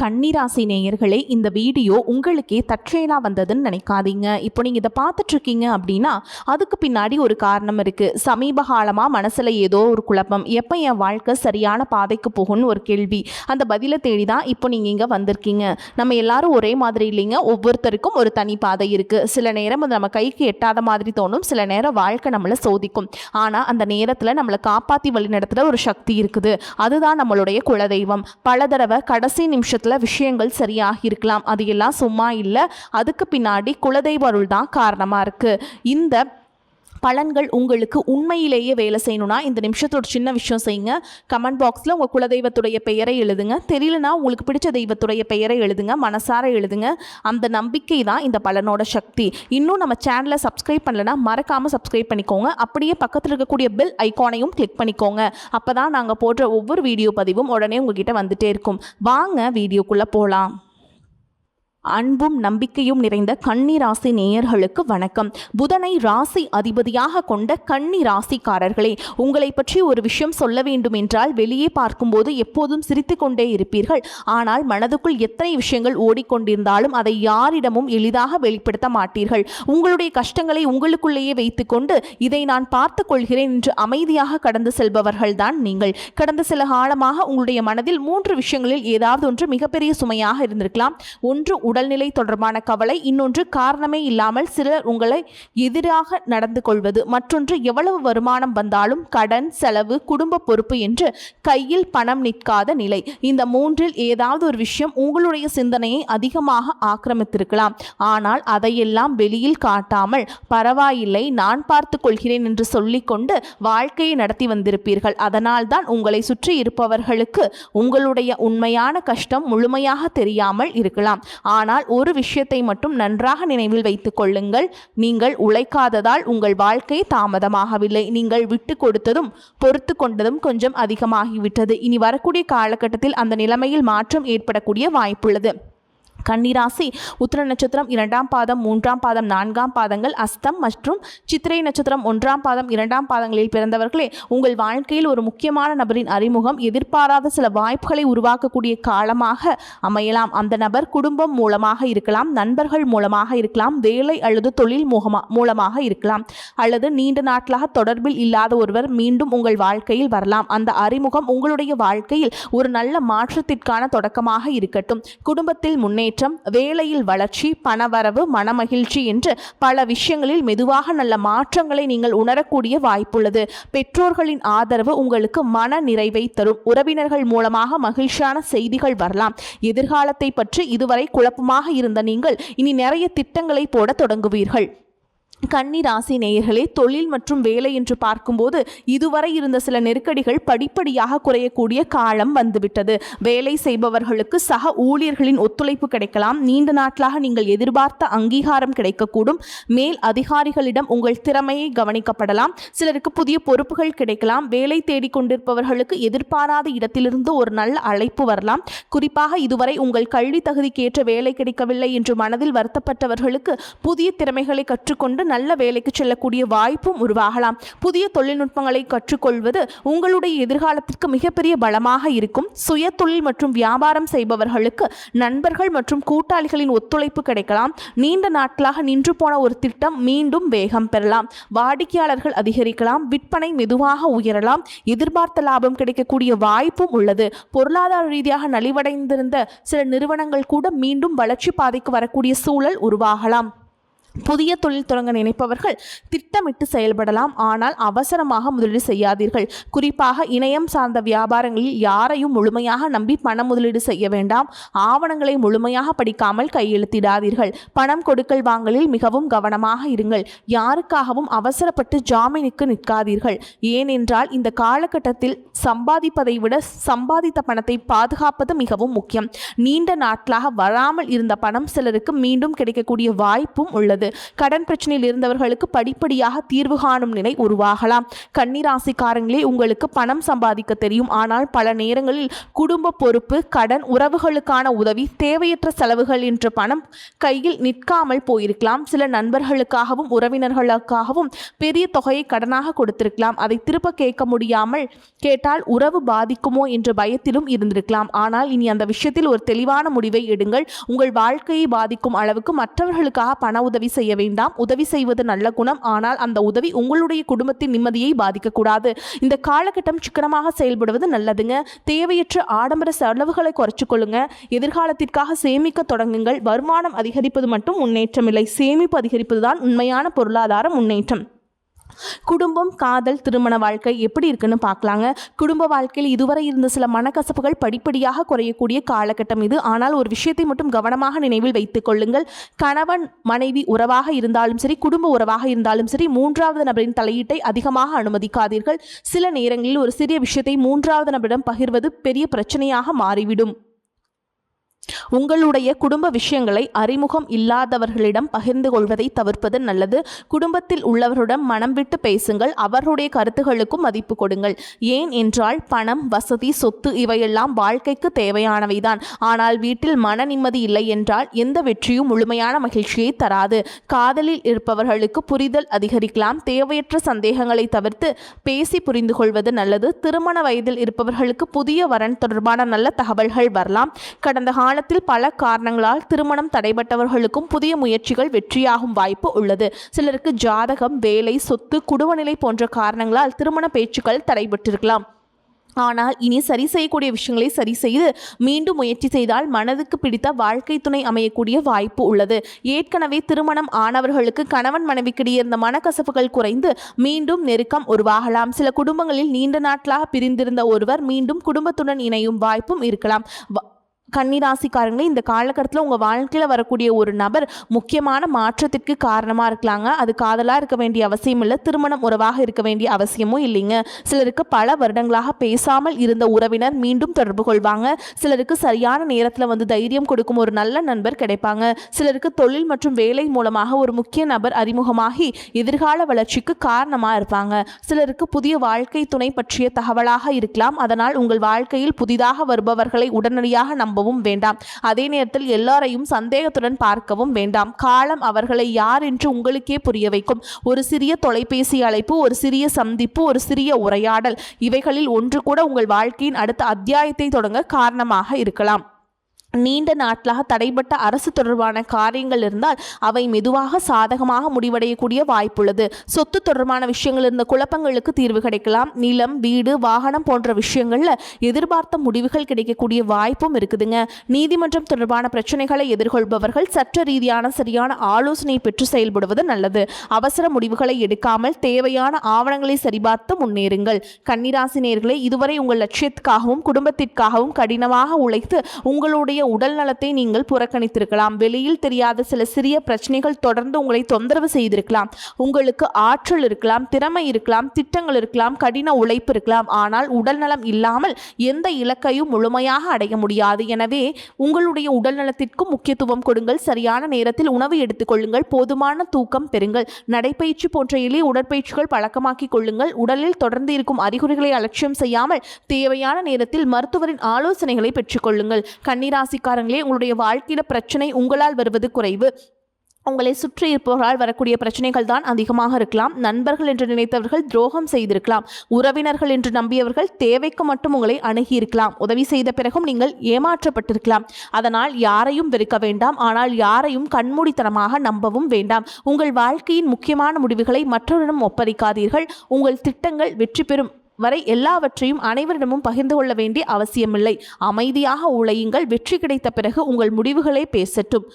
கன்னிராசி நேயர்களே, இந்த வீடியோ உங்களுக்கே தற்செயலா வந்ததுன்னு நினைக்காதீங்க. இப்போ நீங்கள் இதை பார்த்துட்டு இருக்கீங்க அப்படின்னா அதுக்கு பின்னாடி ஒரு காரணம் இருக்குது. சமீப காலமாக மனசில் ஏதோ ஒரு குழப்பம், எப்போ என் வாழ்க்கை சரியான பாதைக்கு போகும்னு ஒரு கேள்வி. அந்த பதிலை தேடி தான் இப்போ நீங்கள் இங்கே வந்திருக்கீங்க. நம்ம எல்லாரும் ஒரே மாதிரி இல்லைங்க. ஒவ்வொருத்தருக்கும் ஒரு தனி பாதை இருக்குது. சில நேரம் அது நம்ம கைக்கு எட்டாத மாதிரி தோணும், சில நேரம் வாழ்க்கை நம்மளை சோதிக்கும். ஆனால் அந்த நேரத்தில் நம்மளை காப்பாற்றி வழிநடத்துகிற ஒரு சக்தி இருக்குது. அதுதான் நம்மளுடைய குலதெய்வம். பல தடவை கடைசி நிமிஷத்தில் விஷயங்கள் சரியாக இருக்கலாம். அது எல்லாம் சும்மா இல்லை, அதுக்கு பின்னாடி குலதெய்வ அருள் தான் காரணமாக இருக்குது. இந்த பலன்கள் உங்களுக்கு உண்மையிலேயே வேலை செய்யணும்னா இந்த நிமிஷத்தோட சின்ன விஷயம் செய்யுங்க. கமெண்ட் பாக்ஸில் உங்கள் குலதெய்வத்துடைய பெயரை எழுதுங்க. தெரியலனா உங்களுக்கு பிடிச்ச தெய்வத்துடைய பெயரை எழுதுங்க, மனசார எழுதுங்க. அந்த நம்பிக்கை தான் இந்த பலனோட சக்தி. இன்னும் நம்ம சேனலை சப்ஸ்கிரைப் பண்ணலைன்னா மறக்காமல் சப்ஸ்கிரைப் பண்ணிக்கோங்க. அப்படியே பக்கத்தில் இருக்கக்கூடிய பெல் ஐக்கானையும் கிளிக் பண்ணிக்கோங்க. அப்போ தான் நாங்கள் போடுற ஒவ்வொரு வீடியோ பதிவும் உடனே உங்ககிட்ட வந்துட்டே இருக்கும். வாங்க வீடியோக்குள்ளே போகலாம். அன்பும் நம்பிக்கையும் நிறைந்த கன்னி ராசி நேயர்களுக்கு வணக்கம். புதனை ராசி அதிபதியாக கொண்ட கன்னி ராசிக்காரர்களே, உங்களை பற்றி ஒரு விஷயம் சொல்ல வேண்டும் என்றால் வெளியே பார்க்கும்போது எப்போதும் சிரித்து கொண்டே இருப்பீர்கள். ஆனால் மனதுக்குள் எத்தனை விஷயங்கள் ஓடிக்கொண்டிருந்தாலும் அதை யாரிடமும் எளிதாக வெளிப்படுத்த மாட்டீர்கள். உங்களுடைய கஷ்டங்களை உங்களுக்குள்ளேயே வைத்துக்கொண்டு இதை நான் பார்த்து கொள்கிறேன் என்று அமைதியாக கடந்து செல்பவர்கள்தான் நீங்கள். கடந்த சில காலமாக உங்களுடைய மனதில் 3 விஷயங்களில் ஏதாவது ஒன்று மிகப்பெரிய சுமையாக இருந்திருக்கலாம். ஒன்று உடல்நிலை தொடர்பான கவலை, இன்னொன்று காரணமே இல்லாமல் சிலர் உங்களை எதிராக நடந்து கொள்வது, மற்றொன்று எவ்வளவு வருமானம் வந்தாலும் கடன், செலவு, குடும்ப பொறுப்பு என்று கையில் பணம் நிற்காத நிலை. இந்த 3இல் ஏதாவது ஒரு விஷயம் உங்களுடைய சிந்தனையை அதிகமாக ஆக்கிரமித்திருக்கலாம். ஆனால் அதையெல்லாம் வெளியில் காட்டாமல் பரவாயில்லை, நான் பார்த்து கொள்கிறேன் என்று சொல்லிக்கொண்டு வாழ்க்கையை நடத்தி வந்திருப்பீர்கள். அதனால்தான் உங்களை சுற்றி இருப்பவர்களுக்கு உங்களுடைய உண்மையான கஷ்டம் முழுமையாக தெரியாமல் இருக்கலாம். ஆனால் ஒரு விஷயத்தை மட்டும் நன்றாக நினைவில் வைத்துக் கொள்ளுங்கள். நீங்கள் உழைக்காததால் உங்கள் வாழ்க்கை தாமதமாகவில்லை. நீங்கள் விட்டு கொடுத்ததும் பொறுத்து கொண்டதும் கொஞ்சம் அதிகமாகிவிட்டது. இனி வரக்கூடிய காலகட்டத்தில் அந்த நிலைமையில் மாற்றம் ஏற்படக்கூடிய வாய்ப்புள்ளது. கன்னிராசி உத்திர நட்சத்திரம் 2ஆம் பாதம், 3ஆம் பாதம், 4ஆம் பாதங்கள், அஸ்தம் மற்றும் சித்திரை நட்சத்திரம் 1ஆம் பாதம், 2ஆம் பாதங்களில் பிறந்தவர்களே, உங்கள் வாழ்க்கையில் ஒரு முக்கியமான நபரின் அறிமுகம் எதிர்பாராத சில வாய்ப்புகளை உருவாக்கக்கூடிய காலமாக அமையலாம். அந்த நபர் குடும்பம் மூலமாக இருக்கலாம், நண்பர்கள் மூலமாக இருக்கலாம், வேலை அல்லது தொழில் மூலமாக இருக்கலாம், அல்லது நீண்ட நாட்களாக தொடர்பில் இல்லாத ஒருவர் மீண்டும் உங்கள் வாழ்க்கையில் வரலாம். அந்த அறிமுகம் உங்களுடைய வாழ்க்கையில் ஒரு நல்ல மாற்றத்திற்கான தொடக்கமாக இருக்கட்டும். குடும்பத்தில் முன்னேற்றம், வேலையில் வளர்ச்சி, பணவரவு, மனமகிழ்ச்சி என்று பல விஷயங்களில் மெதுவாக நல்ல மாற்றங்களை நீங்கள் உணரக்கூடிய வாய்ப்புள்ளது. பெற்றோர்களின் ஆதரவு உங்களுக்கு மன நிறைவை தரும். உறவினர்கள் மூலமாக மகிழ்ச்சியான செய்திகள் வரலாம். எதிர்காலத்தை பற்றி இதுவரை குழப்பமாக இருந்த நீங்கள் இனி நிறைய திட்டங்களை போட தொடங்குவீர்கள். கன்னி ராசி நேயர்களே, தொழில் மற்றும் வேலை என்று பார்க்கும்போது இதுவரை இருந்த சில நெருக்கடிகள் படிப்படியாக குறையக்கூடிய காலம் வந்துவிட்டது. வேலை செய்பவர்களுக்கு சக ஊழியர்களின் ஒத்துழைப்பு கிடைக்கலாம். நீண்ட நாட்களாக நீங்கள் எதிர்பார்த்த அங்கீகாரம் கிடைக்கக்கூடும். மேல் அதிகாரிகளிடம் உங்கள் திறமையை கவனிக்கப்படலாம். சிலருக்கு புதிய பொறுப்புகள் கிடைக்கலாம். வேலை தேடிக்கொண்டிருப்பவர்களுக்கு எதிர்பாராத இடத்திலிருந்து ஒரு நல்ல அழைப்பு வரலாம். குறிப்பாக இதுவரை உங்கள் கல்வி தகுதிக்கேற்ற வேலை கிடைக்கவில்லை என்று மனதில் வருத்தப்பட்டவர்களுக்கு புதிய திறமைகளை கற்றுக்கொண்டு நல்ல வேலைக்கு செல்லக்கூடிய வாய்ப்பும் உருவாகலாம். புதிய தொழில்நுட்பங்களை கற்றுக்கொள்வது உங்களுடைய எதிர்காலத்திற்கு மிகப்பெரிய பலமாக இருக்கும். சுய தொழில் மற்றும் வியாபாரம் செய்பவர்களுக்கு நண்பர்கள் மற்றும் கூட்டாளிகளின் ஒத்துழைப்பு கிடைக்கலாம். நீண்ட நாட்களாக நின்று போன ஒரு திட்டம் மீண்டும் வேகம் பெறலாம். வாடிக்கையாளர்கள் அதிகரிக்கலாம். விற்பனை மெதுவாக உயரலாம். எதிர்பார்த்த லாபம் கிடைக்கக்கூடிய வாய்ப்பும் உள்ளது. பொருளாதார ரீதியாக நலிவடைந்திருந்த சில நிறுவனங்கள் கூட மீண்டும் வளர்ச்சி பாதைக்கு வரக்கூடிய சூழல் உருவாகலாம். புதிய தொழில் தொடங்க நினைப்பவர்கள் திட்டமிட்டு செயல்படலாம். ஆனால் அவசரமாக முதலீடு செய்யாதீர்கள். குறிப்பாக இணையம் சார்ந்த வியாபாரங்களில் யாரையும் முழுமையாக நம்பி பண முதலீடு செய்ய வேண்டாம். ஆவணங்களை முழுமையாக படிக்காமல் கையெழுத்திடாதீர்கள். பணம் கொடுக்கல் வாங்கலில் மிகவும் கவனமாக இருங்கள். யாருக்காகவும் அவசரப்பட்டு ஜாமீனுக்கு நிற்காதீர்கள். ஏனென்றால் இந்த காலகட்டத்தில் சம்பாதிப்பதை விட சம்பாதித்த பணத்தை பாதுகாப்பது மிகவும் முக்கியம். நீண்ட நாட்களாக வராமல் இருந்த பணம் சிலருக்கு மீண்டும் கிடைக்கக்கூடிய வாய்ப்பும் உள்ளது. உள்ளது. கடன் பிரச்சனையில் இருந்தவர்களுக்கு படிப்படியாக தீர்வு காணும் நிலை உருவாகலாம். கன்னிராசிக்காரங்களே, உங்களுக்கு பணம் சம்பாதிக்க தெரியும். ஆனால் பல நேரங்களில் குடும்ப பொறுப்பு, கடன், உறவுகளுக்கான உதவி, தேவையற்ற செலவுகள் என்ற பணம் கையில் நிற்காமல் போயிருக்கலாம். சில நண்பர்களுக்காகவும் உறவினர்களுக்காகவும் பெரிய தொகையை கடனாக கொடுத்திருக்கலாம். அதை திருப்ப கேட்க முடியாமல் கேட்டால் உறவு பாதிக்குமோ என்ற பயத்திலும் இருந்திருக்கலாம். ஆனால் இனி அந்த விஷயத்தில் ஒரு தெளிவான முடிவை எடுங்கள். உங்கள் வாழ்க்கையை பாதிக்கும் அளவுக்கு மற்றவர்களுக்காக பண உதவி செய்ய வேண்டாம். உதவி செய்வது நல்ல குணம், ஆனால் அந்த உதவி உங்களுடைய குடும்பத்தின் நிம்மதியை பாதிக்கக்கூடாது. இந்த காலகட்டம் சிக்கனமாக செயல்படுவது நல்லதுங்க. தேவையற்ற ஆடம்பர செலவுகளை குறைச்சு கொள்ளுங்க. எதிர்காலத்திற்காக சேமிக்க தொடங்குங்கள். வருமானம் அதிகரிப்பது மட்டும் முன்னேற்றம் இல்லை, சேமிப்பு அதிகரிப்பதுதான் உண்மையான பொருளாதார முன்னேற்றம். குடும்பம், காதல், திருமண வாழ்க்கை எப்படி இருக்குன்னு பார்க்கலாங்க. குடும்ப வாழ்க்கையில் இதுவரை இருந்த சில மனக்கசப்புகள் படிப்படியாக குறையக்கூடிய காலகட்டம் இது. ஆனால் ஒரு விஷயத்தை மட்டும் கவனமாக நினைவில் வைத்துக் கொள்ளுங்கள். கணவன் மனைவி உறவாக இருந்தாலும் சரி, குடும்ப உறவாக இருந்தாலும் சரி, மூன்றாவது நபரின் தலையீட்டை அதிகமாக அனுமதிக்காதீர்கள். சில நேரங்களில் ஒரு சிறிய விஷயத்தை மூன்றாவது நபரிடம் பகிர்வது பெரிய பிரச்சனையாக மாறிவிடும். உங்களுடைய குடும்ப விஷயங்களை அறிமுகம் இல்லாதவர்களிடம் பகிர்ந்து கொள்வதை தவிர்ப்பது நல்லது. குடும்பத்தில் உள்ளவர்களிடம் மனம் விட்டு பேசுங்கள். அவர்களுடைய கருத்துகளுக்கும் மதிப்பு கொடுங்கள். ஏன் என்றால் பணம், வசதி, சொத்து இவையெல்லாம் வாழ்க்கைக்கு தேவையானவைதான். ஆனால் வீட்டில் மன நிம்மதி இல்லை என்றால் எந்த வெற்றியும் முழுமையான மகிழ்ச்சியை தராது. காதலில் இருப்பவர்களுக்கு புரிதல் அதிகரிக்கலாம். தேவையற்ற சந்தேகங்களை தவிர்த்து பேசி புரிந்து கொள்வது நல்லது. திருமண வயதில் இருப்பவர்களுக்கு புதிய வரன் தொடர்பான நல்ல தகவல்கள் வரலாம். கடந்த காலத்தில் பல காரணங்களால் திருமணம் தடைபட்டவர்களுக்கும் புதிய முயற்சிகள் வெற்றியாகும் வாய்ப்பு உள்ளது. சிலருக்கு ஜாதகம், வேலை, சொத்து, குடும்பநிலை போன்ற காரணங்களால் திருமண பேச்சுக்கள் தடைபட்டிருக்கலாம். ஆனால் இனி சரி செய்யக்கூடிய விஷயங்களை சரி செய்து மீண்டும் முயற்சி செய்தால் மனதுக்கு பிடித்த வாழ்க்கை துணை அமையக்கூடிய வாய்ப்பு உள்ளது. ஏற்கனவே திருமணம் ஆனவர்களுக்கு கணவன் மனைவிக்கிடையே இருந்த மனக்கசப்புகள் குறைந்து மீண்டும் நெருக்கம் உருவாகலாம். சில குடும்பங்களில் நீண்ட நாட்களாக பிரிந்திருந்த ஒருவர் மீண்டும் குடும்பத்துடன் இணையும் வாய்ப்பும் இருக்கலாம். கன்னிராசிக்காரங்களே, இந்த காலகட்டத்தில் உங்கள் வாழ்க்கையில் வரக்கூடிய ஒரு நபர் முக்கியமான மாற்றத்திற்கு காரணமாக இருக்கலாங்க. அது காதலாக இருக்க வேண்டிய அவசியம் இல்லை, திருமணம் உறவாக இருக்க வேண்டிய அவசியமும் இல்லைங்க. சிலருக்கு பல வருடங்களாக பேசாமல் இருந்த உறவினர் மீண்டும் தொடர்பு கொள்வாங்க. சிலருக்கு சரியான நேரத்தில் வந்து தைரியம் கொடுக்கும் ஒரு நல்ல நண்பர் கிடைப்பாங்க. சிலருக்கு தொழில் மற்றும் வேலை மூலமாக ஒரு முக்கிய நபர் அறிமுகமாகி எதிர்கால வளர்ச்சிக்கு காரணமாக இருப்பாங்க. சிலருக்கு புதிய வாழ்க்கை துணை பற்றிய தகவலாக இருக்கலாம். அதனால் உங்கள் வாழ்க்கையில் புதிதாக வருபவர்களை உடனடியாக நம்பவும் வேண்டாம். அதே நேரத்தில் எல்லாரையும் சந்தேகத்துடன் பார்க்கவும் வேண்டாம். காலம் அவர்களை யார் என்று உங்களுக்கே புரிய வைக்கும். ஒரு சிறிய தொலைபேசி அழைப்பு, ஒரு சிறிய சந்திப்பு, ஒரு சிறிய உரையாடல், இவைகளில் ஒன்று கூட உங்கள் வாழ்க்கையின் அடுத்த அத்தியாயத்தை தொடங்க காரணமாக இருக்கலாம். நீண்ட நாட்களாக தடைபட்ட அரசு தொடர்பான காரியங்கள் இருந்தால் அவை மெதுவாக சாதகமாக முடிவடையக்கூடிய வாய்ப்புள்ளது. சொத்து தொடர்பான விஷயங்கள் இருந்த குழப்பங்களுக்கு தீர்வு கிடைக்கலாம். நிலம், வீடு, வாகனம் போன்ற விஷயங்களில் எதிர்பார்த்த முடிவுகள் கிடைக்கக்கூடிய வாய்ப்பும் இருக்குதுங்க. நீதிமன்றம் தொடர்பான பிரச்சனைகளை எதிர்கொள்பவர்கள் சட்ட ரீதியான சரியான ஆலோசனை பெற்று செயல்படுவது நல்லது. அவசர முடிவுகளை எடுக்காமல் தேவையான ஆவணங்களை சரிபார்த்து முன்னேறுங்கள். கன்னிராசி நேயர்களே, இதுவரை உங்கள் லட்சியத்துக்காகவும் குடும்பத்திற்காகவும் கடினமாக உழைத்து உங்களுடைய உடல் நலத்தை நீங்கள் புறக்கணித்திருக்கலாம். வெளியில் தெரியாத சில சிறிய பிரச்சனைகள் தொடர்ந்து உங்களை தொந்தரவு செய்திருக்கலாம். உங்களுக்கு ஆற்றல் இருக்கலாம், திறமை இருக்கலாம், திட்டங்கள் இருக்கலாம், கடின உழைப்பு இருக்கலாம். ஆனால் உடல் நலம் இல்லாமல் எந்த இலக்கையும் முழுமையாக அடைய முடியாது. எனவே உங்களுடைய உடல் நலத்திற்கும் முக்கியத்துவம் கொடுங்கள். சரியான நேரத்தில் உணவு எடுத்துக்கொள்ளுங்கள். போதுமான தூக்கம் பெறுங்கள். நடைப்பயிற்சி போன்ற எளிய உடற்பயிற்சிகள் பழக்கமாக்கிக் கொள்ளுங்கள். உடலில் தொடர்ந்து இருக்கும் அறிகுறிகளை அலட்சியம் செய்யாமல் தேவையான நேரத்தில் மருத்துவரின் ஆலோசனைகளை பெற்றுக்கொள்ளுங்கள். கன்னிராசிக்காரங்களே, உங்களுடைய வாழ்க்கையில பிரச்சனை உங்களால் வருவது குறைவு. உங்களை சுற்றி இருப்பவர்களால் வரக்கூடிய பிரச்சனைகள் தான் அதிகமாக இருக்கலாம். நண்பர்கள் என்று நினைத்தவர்கள் துரோகம் செய்திருக்கலாம். உறவினர்கள் என்று நம்பியவர்கள் தேவைக்கு மட்டும் உங்களை அணுகியிருக்கலாம். உதவி செய்த பிறகும் நீங்கள் ஏமாற்றப்பட்டிருக்கலாம். அதனால் யாரையும் வெறுக்க வேண்டாம். ஆனால் யாரையும் கண்மூடித்தனமாக நம்பவும் வேண்டாம். உங்கள் வாழ்க்கையின் முக்கியமான முடிவுகளை மற்றவரிடம் ஒப்படைக்காதீர்கள். உங்கள் திட்டங்கள் வெற்றி பெறும் வரை எல்லாவற்றையும் அனைவரிடமும் பகிர்ந்து கொள்ள வேண்டிய அவசியமில்லை. அமைதியாக உழையுங்கள். வெற்றி கிடைத்த பிறகு உங்கள் முடிவுகளே பேசட்டும்.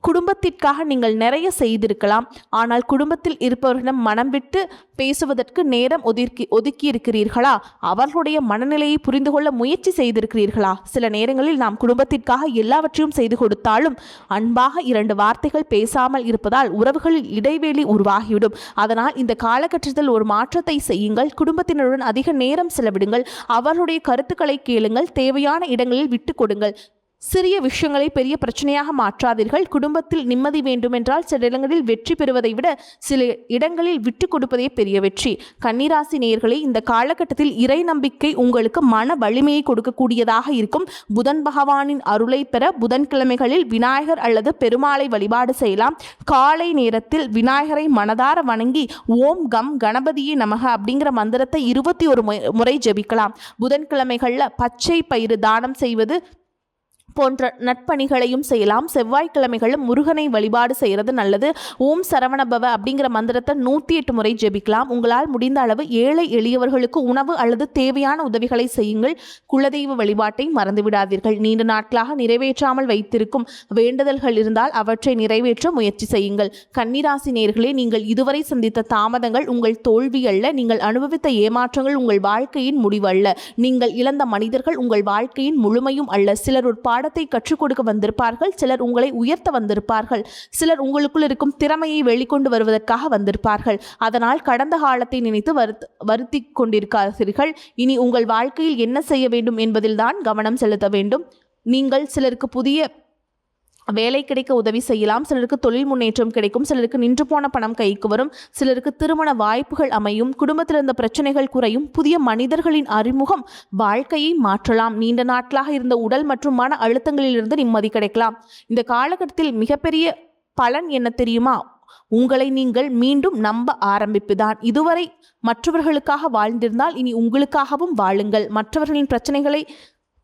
குடும்பத்திற்காக நீங்கள் நிறைய செய்திருக்கலாம். ஆனால் குடும்பத்தில் இருப்பவர்களிடம் மனம் விட்டு பேசுவதற்கு நேரம் ஒதுக்கி இருக்கிறீர்களா? அவர்களுடைய மனநிலையை புரிந்து கொள்ள முயற்சி செய்திருக்கிறீர்களா? சில நேரங்களில் நாம் குடும்பத்திற்காக எல்லாவற்றையும் செய்து கொடுத்தாலும் அன்பாக 2 வார்த்தைகள் பேசாமல் இருப்பதால் உறவுகளில் இடைவெளி உருவாகிவிடும். அதனால் இந்த காலகட்டத்தில் ஒரு மாற்றத்தை செய்யுங்கள். குடும்பத்தினருடன் அதிக நேரம் செலவிடுங்கள். அவர்களுடைய கருத்துக்களை கேளுங்கள். தேவையான இடங்களில் விட்டு கொடுங்கள். சிறிய விஷயங்களை பெரிய பிரச்சனையாக மாற்றாதீர்கள். குடும்பத்தில் நிம்மதி வேண்டுமென்றால் சில இடங்களில் வெற்றி பெறுவதை விட சில இடங்களில் விட்டு கொடுப்பதே பெரிய வெற்றி. கன்னிராசி நேயர்களே, இந்த காலகட்டத்தில் இறை நம்பிக்கை உங்களுக்கு மன வலிமையை கொடுக்கக்கூடியதாக இருக்கும். புதன் பகவானின் அருளை பெற புதன்கிழமைகளில் விநாயகர் அல்லது பெருமாளை வழிபாடு செய்யலாம். காலை நேரத்தில் விநாயகரை மனதார வணங்கி ஓம் கம் கணபதியே நமக அப்படிங்கிற மந்திரத்தை 21 முறை ஜெபிக்கலாம். புதன்கிழமைகளில் பச்சை பயிறு தானம் செய்வது போன்ற நட்பணிகளையும் செய்யலாம். செவ்வாய்க்கிழமைகளும் முருகனை வழிபாடு செய்கிறது நல்லது. ஓம் சரவணபவ அப்படிங்கிற மந்திரத்தை 108 முறை ஜெபிக்கலாம். உங்களால் முடிந்த அளவு ஏழை எளியவர்களுக்கு உணவு அல்லது தேவையான உதவிகளை செய்யுங்கள். குலதெய்வ வழிபாட்டை மறந்துவிடாதீர்கள். நீண்ட நாட்களாக நிறைவேற்றாமல் வைத்திருக்கும் வேண்டுதல்கள் இருந்தால் அவற்றை நிறைவேற்ற முயற்சி செய்யுங்கள். கன்னிராசி நேயர்களே, நீங்கள் இதுவரை சந்தித்த தாமதங்கள் உங்கள் தோல்வி அல்ல. நீங்கள் அனுபவித்த ஏமாற்றங்கள் உங்கள் வாழ்க்கையின் முடிவல்ல. நீங்கள் இழந்த மனிதர்கள் உங்கள் வாழ்க்கையின் முழுமையும் அல்ல. சிலர் ஒரு பாடத்தை கற்றுக் கொடுக்க வந்திருப்பார்கள். சிலர் உங்களை உயர்த்த வந்திருப்பார்கள். சிலர் உங்களுக்குள் இருக்கும் திறமையை வெளிக்கொண்டு வருவதற்காக வந்திருப்பார்கள். அதனால் கடந்த காலத்தை நினைத்து வருத்தி கொண்டிருக்காதீர்கள். இனி உங்கள் வாழ்க்கையில் என்ன செய்ய வேண்டும் என்பதில் தான் கவனம் செலுத்த வேண்டும். நீங்கள் சிலருக்கு புதிய வேலை கிடைக்க உதவி செய்யலாம். சிலருக்கு தொழில் முன்னேற்றம் கிடைக்கும். சிலருக்கு நின்று போன பணம் கைக்கு வரும். சிலருக்கு திருமண வாய்ப்புகள் அமையும். குடும்பத்தில் இருந்த பிரச்சனைகள் குறையும். புதிய மனிதர்களின் அறிமுகம் வாழ்க்கையை மாற்றலாம். நீண்ட நாட்களாக இருந்த உடல் மற்றும் மன அழுத்தங்களிலிருந்து நிம்மதி கிடைக்கலாம். இந்த காலகட்டத்தில் மிகப்பெரிய பலன் என்ன தெரியுமா? உங்களை நீங்கள் மீண்டும் நம்ப ஆரம்பிப்புதான். இதுவரை மற்றவர்களுக்காக வாழ்ந்திருந்தால் இனி உங்களுக்காகவும் வாழுங்கள். மற்றவர்களின் பிரச்சனைகளை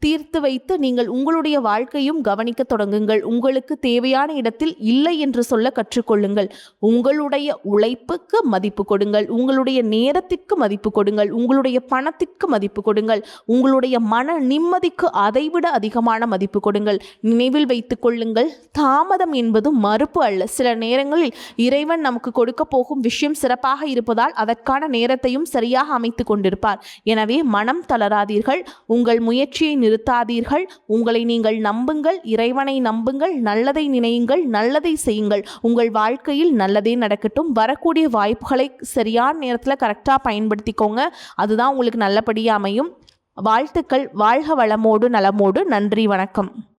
தீர்த்து வைத்து நீங்கள் உங்களுடைய வாழ்க்கையும் கவனிக்க தொடங்குங்கள். உங்களுக்கு தேவையான இடத்தில் இல்லை என்று சொல்ல கற்றுக்கொள்ளுங்கள். உங்களுடைய உழைப்புக்கு மதிப்பு கொடுங்கள். உங்களுடைய நேரத்திற்கு மதிப்பு கொடுங்கள். உங்களுடைய பணத்திற்கு மதிப்பு கொடுங்கள். உங்களுடைய மன நிம்மதிக்கு அதைவிட அதிகமான மதிப்பு கொடுங்கள். நினைவில் வைத்துக் கொள்ளுங்கள், தாமதம் என்பது மறுப்பு அல்ல. சில நேரங்களில் இறைவன் நமக்கு கொடுக்க போகும் விஷயம் சிறப்பாக இருப்பதால் அதற்கான நேரத்தையும் சரியாக அமைத்து கொண்டிருப்பார். எனவே மனம் தளராதீர்கள். உங்கள் முயற்சியை நிறுத்தாதீர்கள். உங்களை நீங்கள் நம்புங்கள். இறைவனை நம்புங்கள். நல்லதை நினையுங்கள். நல்லதை செய்யுங்கள். உங்கள் வாழ்க்கையில் நல்லதே நடக்கட்டும். வரக்கூடிய வாய்ப்புகளை சரியான நேரத்தில் கரெக்டாக பயன்படுத்திக்கோங்க. அதுதான் உங்களுக்கு நல்லபடியாக அமையும். வாழ்த்துக்கள். வாழ்க வளமோடு நலமோடு. நன்றி, வணக்கம்.